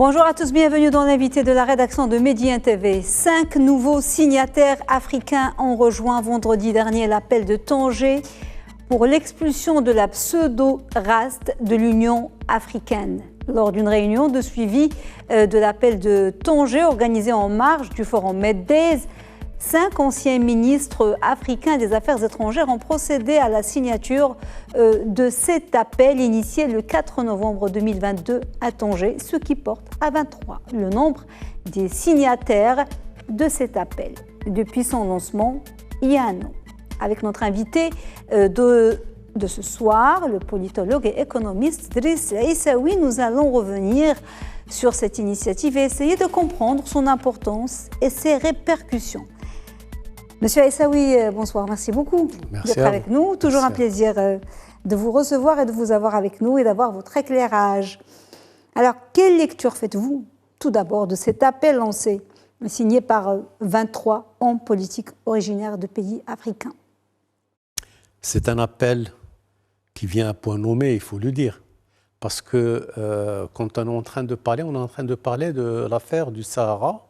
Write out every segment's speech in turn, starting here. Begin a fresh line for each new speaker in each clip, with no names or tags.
Bonjour à tous, bienvenue dans l'invité de la rédaction de Médien TV. 5 nouveaux signataires africains ont rejoint vendredi dernier l'appel de Tanger pour l'expulsion de la pseudo-RAST de l'Union africaine. Lors d'une réunion de suivi de l'appel de Tanger organisée en marge du forum Meddays, 5 anciens ministres africains des Affaires étrangères ont procédé à la signature de cet appel initié le 4 novembre 2022 à Tanger, ce qui porte à 23 le nombre des signataires de cet appel depuis son lancement il y a un an. Avec notre invité de ce soir, le politologue et économiste Driss Aissaoui, nous allons revenir sur cette initiative et essayer de comprendre son importance et ses répercussions. Monsieur Aissaoui, bonsoir, merci beaucoup d'être avec nous. Toujours un plaisir de vous recevoir et de vous avoir avec nous et d'avoir votre éclairage. Alors, quelle lecture faites-vous tout d'abord de cet appel lancé, signé par 23 hommes politiques originaires de pays africains?
C'est un appel qui vient à point nommé, il faut le dire. Parce que quand on est en train de parler de l'affaire du Sahara,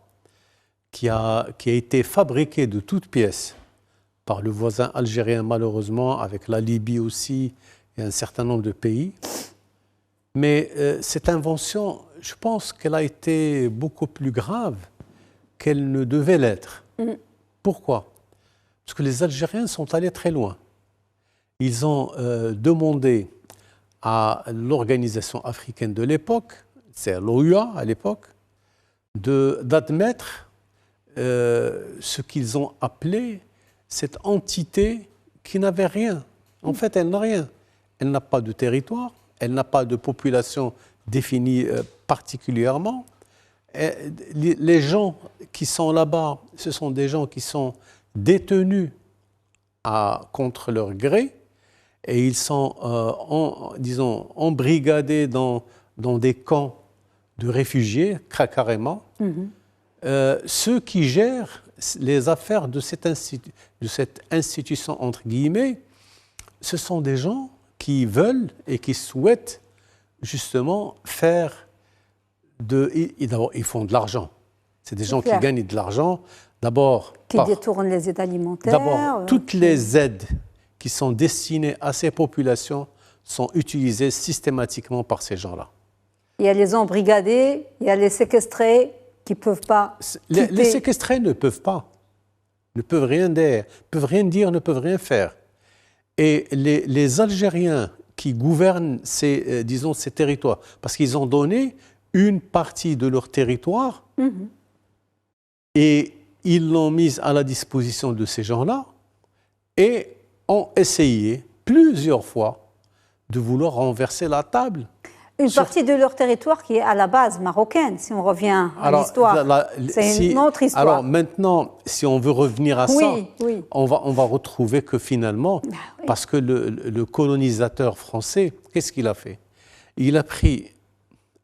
qui a été fabriqué de toutes pièces par le voisin algérien, malheureusement, avec la Libye aussi et un certain nombre de pays. Mais cette invention, je pense qu'elle a été beaucoup plus grave qu'elle ne devait l'être. Pourquoi? Parce que les Algériens sont allés très loin. Ils ont demandé à l'organisation africaine de l'époque, c'est l'OUA à l'époque, d'admettre ce qu'ils ont appelé cette entité qui n'avait rien. En fait, elle n'a rien. Elle n'a pas de territoire, elle n'a pas de population définie particulièrement. Et les gens qui sont là-bas, ce sont des gens qui sont détenus contre leur gré et ils sont, embrigadés dans des camps de réfugiés, carrément. Ceux qui gèrent les affaires de cette institution, entre guillemets, ce sont des gens qui veulent et qui souhaitent justement faire d'abord, ils font de l'argent. C'est des gens qui gagnent de l'argent. D'abord,
qui détournent les aides alimentaires.
D'abord, toutes les aides qui sont destinées à ces populations sont utilisées systématiquement par ces gens-là.
Il y a les embrigadés, il y a les séquestrés qui ne peuvent pas quitter.
Les séquestrés ne peuvent pas, ne peuvent rien dire, ne peuvent rien faire. Et les Algériens qui gouvernent ces territoires, parce qu'ils ont donné une partie de leur territoire et ils l'ont mise à la disposition de ces gens-là et ont essayé plusieurs fois de vouloir renverser la table.
Une partie de leur territoire qui est à la base marocaine, si on revient à l'histoire. C'est une autre histoire.
Alors maintenant, si on veut revenir à ça, on va retrouver que finalement, parce que le colonisateur français, qu'est-ce qu'il a fait? Il a pris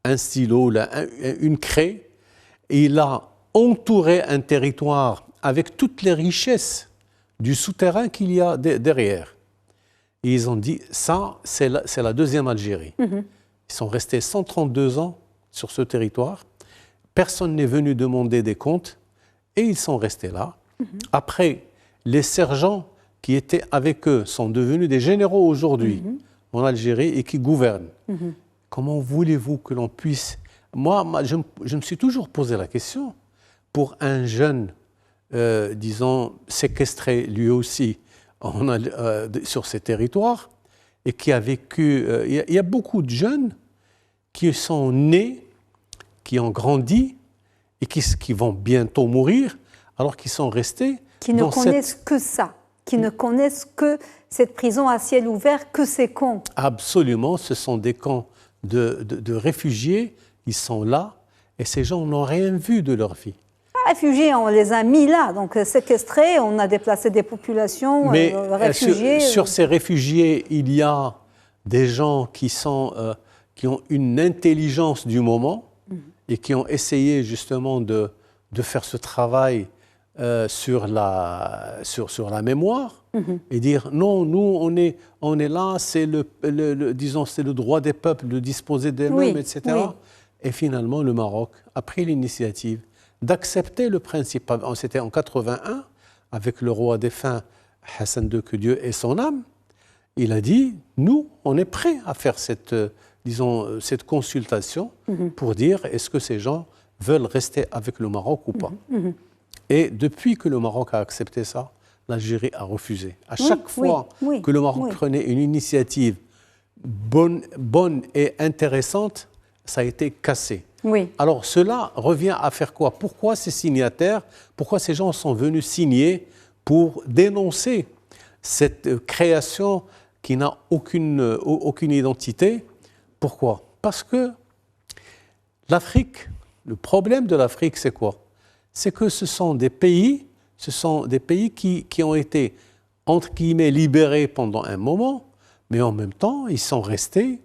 un stylo, une craie, et il a entouré un territoire avec toutes les richesses du souterrain qu'il y a derrière. Et ils ont dit, ça, c'est la deuxième Algérie. Ils sont restés 132 ans sur ce territoire. Personne n'est venu demander des comptes et ils sont restés là. Après, les sergents qui étaient avec eux sont devenus des généraux aujourd'hui en Algérie et qui gouvernent. Comment voulez-vous que l'on puisse... Moi, je me suis toujours posé la question. Pour un jeune, séquestré lui aussi sur ces territoires, et qui a vécu... Il y a beaucoup de jeunes qui sont nés, qui ont grandi et qui vont bientôt mourir, alors qu'ils sont restés...
Qui ne connaissent que ça, qui ne connaissent que cette prison à ciel ouvert, que ces camps.
Absolument, ce sont des camps de réfugiés, ils sont là, et ces gens n'ont rien vu de leur vie.
Réfugiés, on les a mis là, donc séquestrés, on a déplacé des populations,
mais
réfugiés.
Sur ces réfugiés, il y a des gens qui ont une intelligence du moment et qui ont essayé justement de faire ce travail sur la mémoire et dire non, nous on est là, c'est le droit des peuples de disposer d'eux-mêmes, etc. Et finalement, le Maroc a pris l'initiative d'accepter le principe. C'était en 81, avec le roi défunt Hassan II, que Dieu ait son âme. Il a dit, nous, on est prêts à faire cette consultation pour dire est-ce que ces gens veulent rester avec le Maroc ou pas. Et depuis que le Maroc a accepté ça, l'Algérie a refusé. À chaque fois que le Maroc prenait une initiative bonne et intéressante, ça a été cassé. Alors cela revient à faire quoi? Pourquoi ces signataires, pourquoi ces gens sont venus signer pour dénoncer cette création qui n'a aucune identité? Pourquoi? Parce que l'Afrique, le problème de l'Afrique, c'est quoi? C'est que ce sont des pays qui ont été, entre guillemets, libérés pendant un moment, mais en même temps, ils sont restés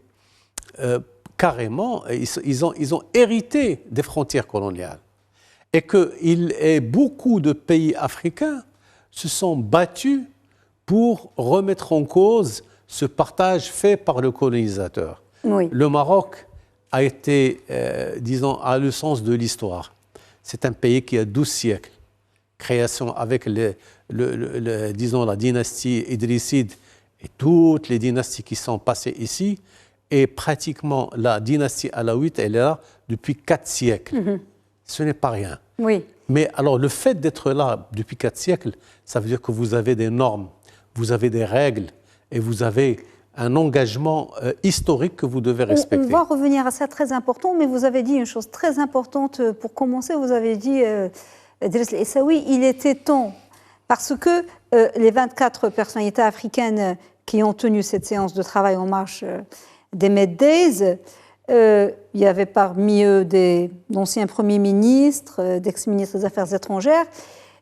carrément, ils ont hérité des frontières coloniales. Et beaucoup de pays africains se sont battus pour remettre en cause ce partage fait par le colonisateur. Le Maroc a été, a le sens de l'histoire. C'est un pays qui a 12 siècles. Création avec la dynastie idrisside et toutes les dynasties qui sont passées ici. Et pratiquement, la dynastie alaouite, elle est là depuis 4 siècles. Ce n'est pas rien. Mais alors, le fait d'être là depuis 4 siècles, ça veut dire que vous avez des normes, vous avez des règles et vous avez un engagement historique que vous devez respecter.
On va revenir à ça, très important, mais vous avez dit une chose très importante pour commencer. Vous avez dit, Driss El Aissaoui, il était temps, parce que les 24 personnalités africaines qui ont tenu cette séance de travail en marche des Med Days, il y avait parmi eux d'anciens premiers ministres, d'ex-ministres des Affaires étrangères,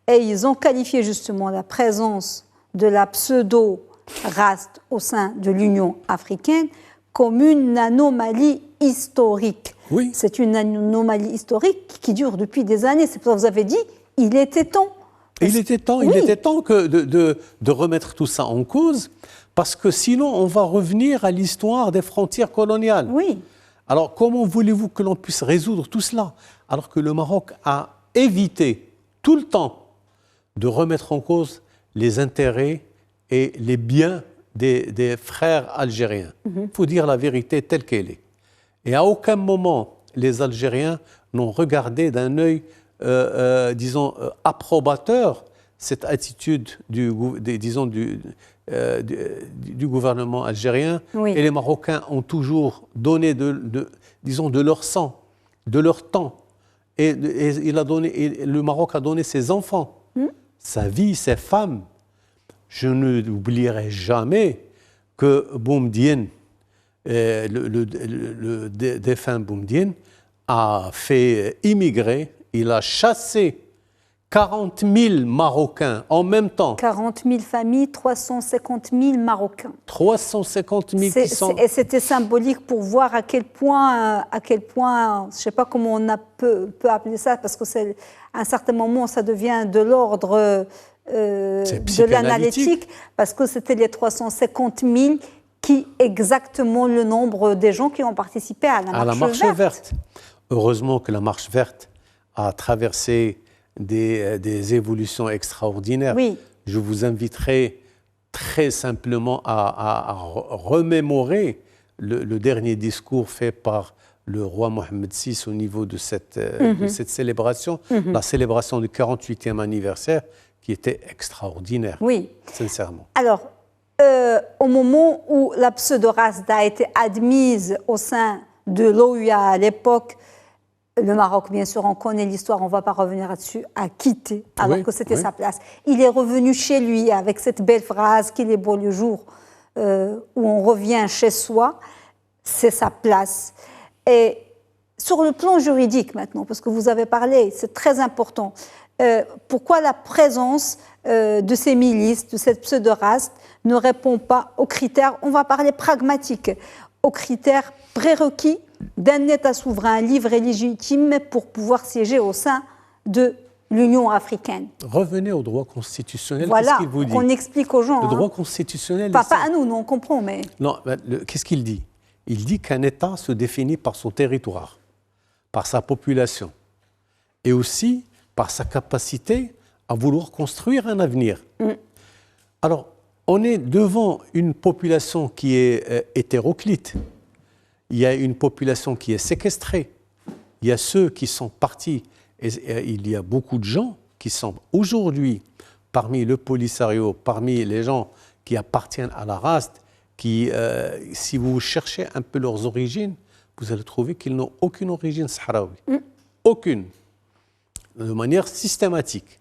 et ils ont qualifié justement la présence de la pseudo-race au sein de l'Union africaine comme une anomalie historique. C'est une anomalie historique qui dure depuis des années. C'est pour ça que vous avez dit, il était temps.
Il était temps de remettre tout ça en cause, parce que sinon on va revenir à l'histoire des frontières coloniales. Alors comment voulez-vous que l'on puisse résoudre tout cela, alors que le Maroc a évité tout le temps de remettre en cause les intérêts et les biens des frères algériens. Il faut dire la vérité telle qu'elle est. Et à aucun moment, les Algériens n'ont regardé d'un œil, approbateur cette attitude du gouvernement algérien. Et les Marocains ont toujours donné de leur sang, de leur temps. Et le Maroc a donné ses enfants, sa vie, ses femmes. Je n'oublierai jamais que Boumedienne, le défunt Boumedienne, a fait immigrer, il a chassé 40 000 Marocains en même temps.
40 000 familles, 350 000 Marocains.
350 000 qui sont...
Et c'était symbolique pour voir à quel point je ne sais pas comment on peut appeler ça, parce qu'à un certain moment, ça devient de l'ordre de l'analytique, parce que c'était les 350 000 qui exactement le nombre des gens qui ont participé à la marche verte.
Heureusement que la marche verte a traversé des évolutions extraordinaires. Je vous inviterai très simplement à remémorer le dernier discours fait par le roi Mohamed VI au niveau de cette célébration, la célébration du 48e anniversaire, qui était extraordinaire, sincèrement.
Alors, au moment où la pseudo-race a été admise au sein de l'OUA à l'époque, le Maroc, bien sûr, on connaît l'histoire, on ne va pas revenir là-dessus, a quitté, alors que c'était sa place. Il est revenu chez lui avec cette belle phrase qu'il est beau le jour où on revient chez soi, c'est sa place. Et sur le plan juridique maintenant, parce que vous avez parlé, c'est très important, pourquoi la présence de ces milices, de cette pseudo-race, ne répond pas aux critères, on va parler pragmatiques, aux critères prérequis d'un État souverain libre et légitime pour pouvoir siéger au sein de l'Union africaine.
Revenez au droit constitutionnel.
Voilà,
qu'est-ce qu'il vous dit?
qu'on explique aux gens.
Le droit constitutionnel...
Pas à nous, on comprend, mais...
Non, qu'est-ce qu'il dit? Il dit qu'un État se définit par son territoire. par sa population et aussi par sa capacité à vouloir construire un avenir. Alors, on est devant une population qui est hétéroclite. Il y a une population qui est séquestrée. Il y a ceux qui sont partis. Et il y a beaucoup de gens qui sont aujourd'hui parmi le Polisario, parmi les gens qui appartiennent à la race, qui, si vous cherchez un peu leurs origines, vous allez trouver qu'ils n'ont aucune origine sahraoui. Aucune. De manière systématique.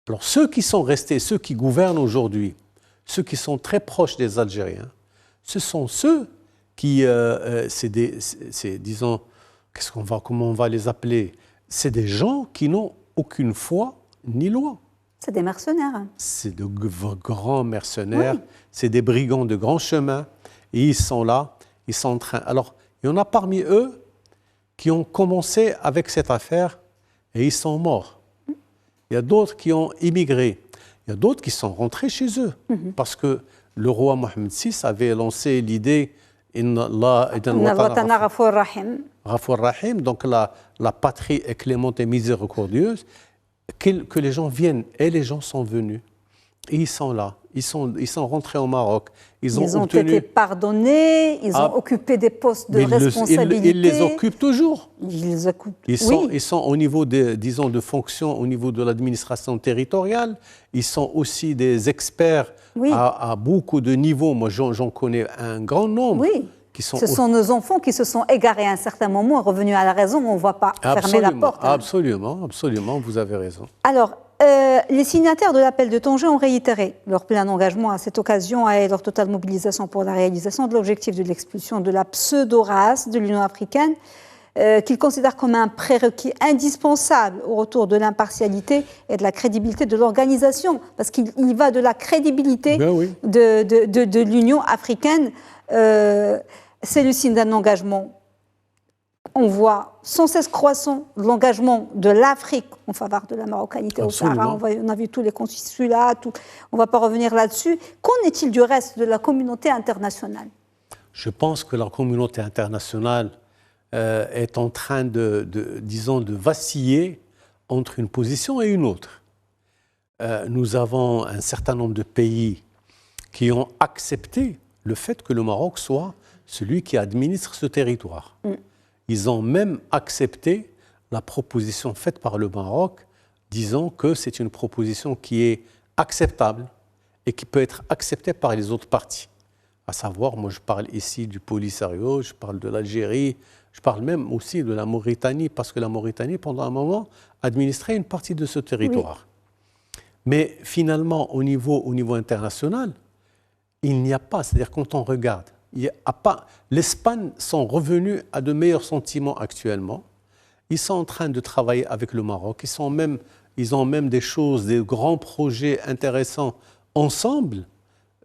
Alors ceux qui sont restés, ceux qui gouvernent aujourd'hui, ceux qui sont très proches des Algériens, ce sont ceux qui, disons, comment on va les appeler? C'est des gens qui n'ont aucune foi ni loi.
C'est des mercenaires.
C'est de grands mercenaires, c'est des brigands de grand chemin, et ils sont là, ils sont en train. Alors, il y en a parmi eux qui ont commencé avec cette affaire et ils sont morts. Il y a d'autres qui ont immigré. Il y a d'autres qui sont rentrés chez eux parce que le roi Mohamed VI avait lancé l'idée Inna Allah Ghafour Rahim, donc la patrie est clémente et miséricordieuse, que les gens viennent. Et les gens sont venus. Et ils sont là. Ils sont rentrés au Maroc. Ils ont
été pardonnés, ils ont occupé des postes de responsabilité.
Ils les occupent toujours.
Ils
sont au niveau de fonctions, au niveau de l'administration territoriale. Ils sont aussi des experts à beaucoup de niveaux. Moi, j'en connais un grand nombre.
Oui. Ce sont nos enfants qui se sont égarés à un certain moment et revenus à la raison. On ne va pas fermer la porte.
Absolument, vous avez raison.
Alors, les signataires de l'appel de Tanger ont réitéré leur plein engagement à cette occasion et leur totale mobilisation pour la réalisation de l'objectif de l'expulsion de la pseudo-race de l'Union africaine, qu'ils considèrent comme un prérequis indispensable au retour de l'impartialité et de la crédibilité de l'organisation, parce qu'il y va de la crédibilité de l'Union africaine. C'est le signe d'un engagement. On voit sans cesse croissant l'engagement de l'Afrique en faveur de la marocanité au Sahara. On a vu tous les consulats, on ne va pas revenir là-dessus. Qu'en est-il du reste de la communauté internationale?
Je pense que la communauté internationale est en train de vaciller entre une position et une autre. Nous avons un certain nombre de pays qui ont accepté le fait que le Maroc soit celui qui administre ce territoire. Ils ont même accepté la proposition faite par le Maroc, disant que c'est une proposition qui est acceptable et qui peut être acceptée par les autres parties. À savoir, moi je parle ici du Polisario, je parle de l'Algérie, je parle même aussi de la Mauritanie, parce que la Mauritanie, pendant un moment, administrait une partie de ce territoire. Mais finalement, au niveau international, il n'y a pas, c'est-à-dire quand on regarde, il n'y a pas. L'Espagne sont revenus à de meilleurs sentiments actuellement. Ils sont en train de travailler avec le Maroc. Ils ont même des choses, des grands projets intéressants ensemble,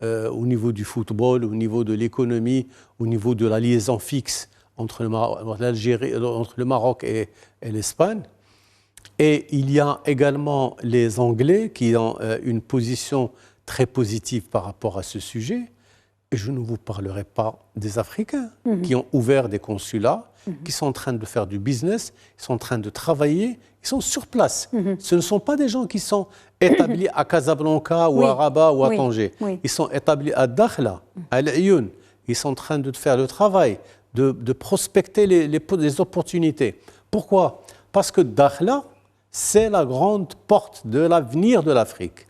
au niveau du football, au niveau de l'économie, au niveau de la liaison fixe entre le Maroc et l'Espagne. Et il y a également les Anglais qui ont une position très positive par rapport à ce sujet. Et je ne vous parlerai pas des Africains qui ont ouvert des consulats, qui sont en train de faire du business, ils sont en train de travailler, ils sont sur place. Ce ne sont pas des gens qui sont établis à Casablanca ou à Rabat ou à Tanger. Ils sont établis à Dakhla, à Al-Ayoun. Ils sont en train de faire le travail, de prospecter les opportunités. Pourquoi? Parce que Dakhla, c'est la grande porte de l'avenir de l'Afrique.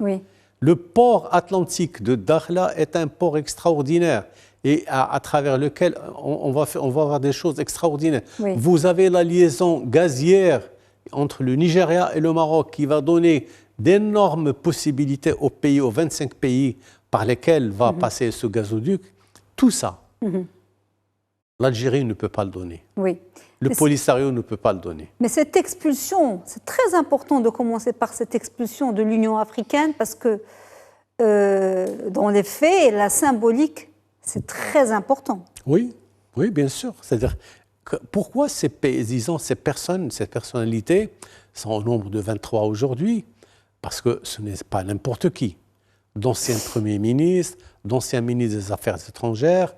Le port atlantique de Dakhla est un port extraordinaire et à travers lequel on va avoir des choses extraordinaires. Vous avez la liaison gazière entre le Nigeria et le Maroc qui va donner d'énormes possibilités aux 25 pays par lesquels va passer ce gazoduc. Tout ça, l'Algérie ne peut pas le donner. Le Polisario ne peut pas le donner.
Mais cette expulsion, c'est très important de commencer par cette expulsion de l'Union africaine parce que dans les faits, la symbolique, c'est très important.
Oui, bien sûr. C'est-à-dire, pourquoi ces paysans, ces personnes, ces personnalités sont au nombre de 23 aujourd'hui? Parce que ce n'est pas n'importe qui. D'anciens premiers ministres, d'anciens ministres des Affaires étrangères,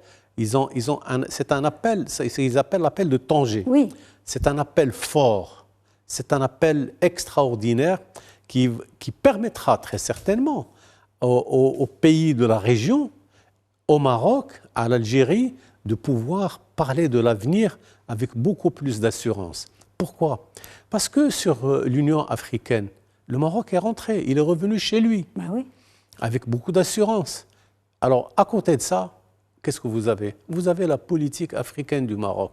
c'est un appel, ils appellent l'appel de Tanger.
Oui.
C'est un appel fort, c'est un appel extraordinaire qui permettra très certainement aux pays de la région, au Maroc, à l'Algérie, de pouvoir parler de l'avenir avec beaucoup plus d'assurance. Pourquoi? Parce que sur l'Union africaine, le Maroc est rentré, il est revenu chez lui,
oui.
Avec beaucoup d'assurance. Alors, à côté de ça, qu'est-ce que vous avez? Vous avez la politique africaine du Maroc,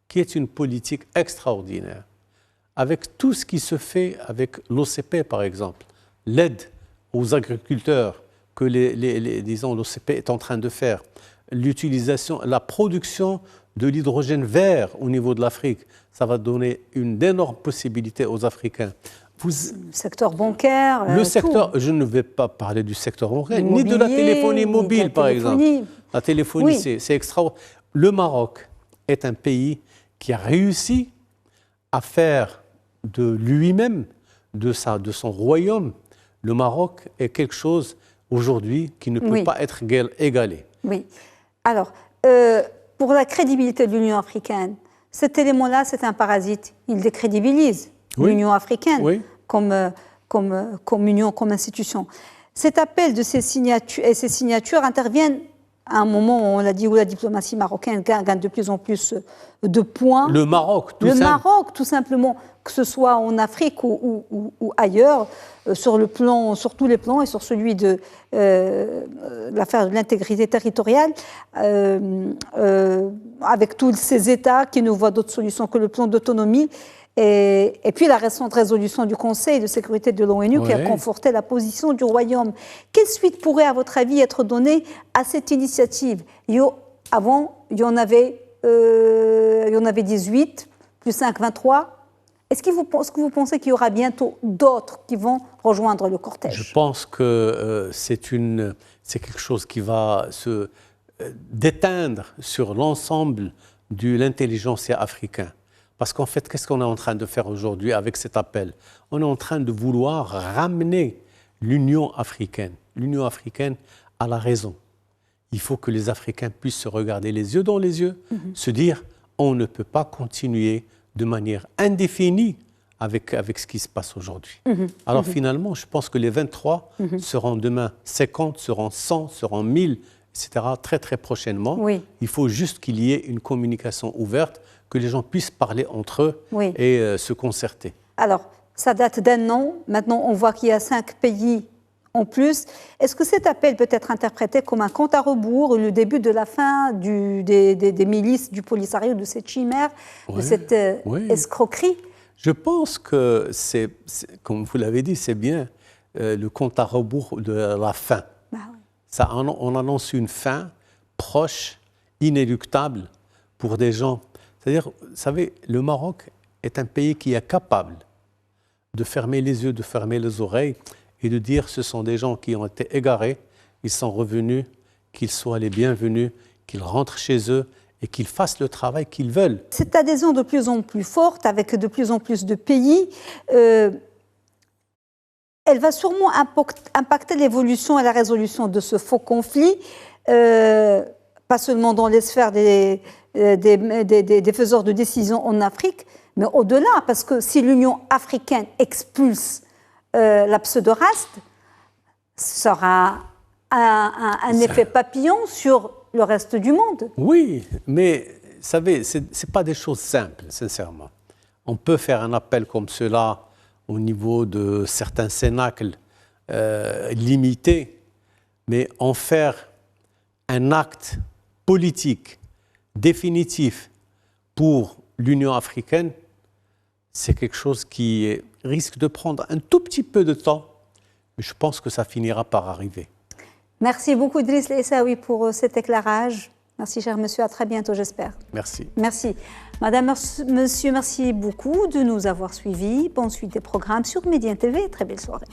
qui est une politique extraordinaire, avec tout ce qui se fait avec l'OCP, par exemple, l'aide aux agriculteurs que disons, l'OCP est en train de faire, l'utilisation, la production de l'hydrogène vert au niveau de l'Afrique, ça va donner une énorme possibilité aux Africains.
Le secteur bancaire.
Le secteur, je ne vais pas parler du secteur bancaire, ni de la téléphonie mobile, par exemple. La téléphonie, oui. C'est extraordinaire. Le Maroc est un pays qui a réussi à faire de lui-même, de son royaume, le Maroc est quelque chose aujourd'hui qui ne peut pas être égalé.
Oui. Alors, pour la crédibilité de l'Union africaine, cet élément-là, c'est un parasite. Il décrédibilise l'Union africaine comme union, comme institution. Cet appel de ces signatures interviennent à un moment, on l'a dit, où la diplomatie marocaine gagne de plus en plus de points.
Le Maroc,
tout simplement, que ce soit en Afrique ou ailleurs, sur tous les plans et sur celui de l'affaire de l'intégrité territoriale, avec tous ces États qui ne voient d'autre solution que le plan d'autonomie. Et puis la récente résolution du Conseil de sécurité de l'ONU qui a conforté la position du Royaume. Quelle suite pourrait, à votre avis, être donnée à cette initiative? Avant, il y en avait 18, plus 5, 23. Est-ce que vous pensez qu'il y aura bientôt d'autres qui vont rejoindre le cortège?
Je pense que c'est quelque chose qui va se déteindre sur l'ensemble de l'intelligentsia africain. Parce qu'en fait, qu'est-ce qu'on est en train de faire aujourd'hui avec cet appel? On est en train de vouloir ramener l'Union africaine à la raison. Il faut que les Africains puissent se regarder les yeux dans les yeux, se dire on ne peut pas continuer de manière indéfinie avec ce qui se passe aujourd'hui. Alors finalement, je pense que les 23 seront demain 50, seront 100, seront 1000, etc. très très prochainement. Il faut juste qu'il y ait une communication ouverte, que les gens puissent parler entre eux et se concerter.
Alors, ça date d'un an. Maintenant, on voit qu'il y a 5 pays en plus. Est-ce que cet appel peut être interprété comme un compte à rebours, le début de la fin des milices, du Polisario, de cette chimère, de cette escroquerie?
Je pense que, comme vous l'avez dit, c'est bien le compte à rebours de la fin. On annonce une fin proche, inéluctable pour des gens. C'est-à-dire, vous savez, le Maroc est un pays qui est capable de fermer les yeux, de fermer les oreilles et de dire ce sont des gens qui ont été égarés, ils sont revenus, qu'ils soient les bienvenus, qu'ils rentrent chez eux et qu'ils fassent le travail qu'ils veulent.
Cette adhésion de plus en plus forte, avec de plus en plus de pays, elle va sûrement impacter l'évolution et la résolution de ce faux conflit, pas seulement dans les sphères des faiseurs de décision en Afrique, mais au-delà, parce que si l'Union africaine expulse la pseudo-raste, ça aura un effet papillon sur le reste du monde.
Oui, mais vous savez, ce n'est pas des choses simples, sincèrement. On peut faire un appel comme cela au niveau de certains cénacles limités, mais en faire un acte politique définitif pour l'Union africaine, c'est quelque chose qui risque de prendre un tout petit peu de temps, mais je pense que ça finira par arriver. Merci
beaucoup Idriss Essaoui pour cet éclairage. Merci cher monsieur, à très bientôt j'espère.
Merci.
Merci. Madame, monsieur, merci beaucoup de nous avoir suivis. Bonne suite des programmes sur Média TV. Très belle soirée.